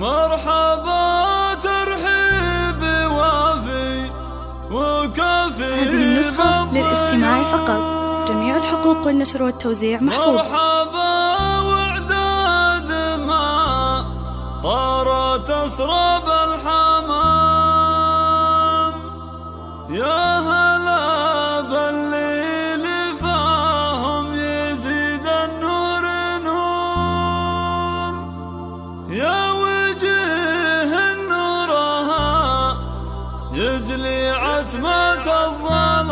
مرحبا ترحيب وافي وكافي. هذه النسخة للاستماع فقط، جميع الحقوق والنشر والتوزيع محفوظ. مرحبا وعداد ما طارت أسراب الحمام، يا هلا بالليل فاهم يزيد النور نور، يا وجه نورها يجلي عتمة الظلام.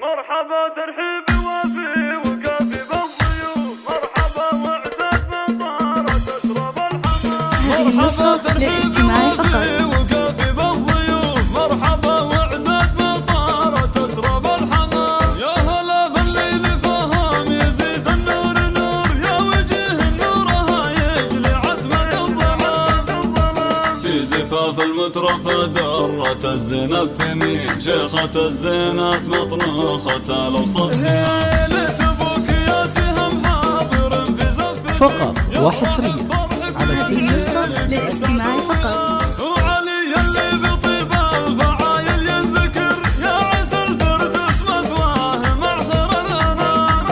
مرحبا ترحيب وافي وكافي بالضيوف، مرحبا وعداد من طارت أسراب الحمام. هذه النسخة للاستماع فقط. وكافي بالضيوف، مرحبا وعداد من طارت أسراب الحمام، يا هلا بالليل فهم يزيد النور نور، يا وجه نورها يجلي عتمة الظلام. في زفاف المترفة درة الزنا الثمين، شيخة الزينات مطنوخة الأوصافيان، لتبوك يا سهم حاضر في زف فقط وحصريا على هذه النسخة للاستماع فقط. وعلي اللي بطيب الفعايل ينذكر، يا عسى الفردوس مثواه معذر الأنام.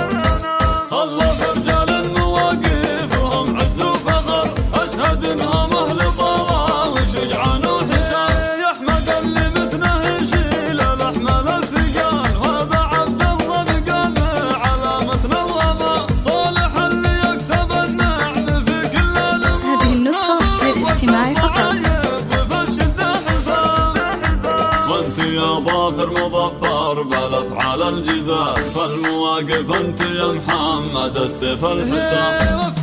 الله في رجال المواقف وهم عز وفخر، أشهد إنهم أهل طوى وشجعان وحساب. يا أحمد اللي متنه يشيل الأحمال الثقال، وهذا عبد الله بقام على متن الظما. صالح اللي يكسب النعم في كل الأمور، هذه النسخة للاستماع فقط. وانت يا ظافر مظفر بالافعال الجزاز، فالمواقف انت يا محمد السيف الحسام.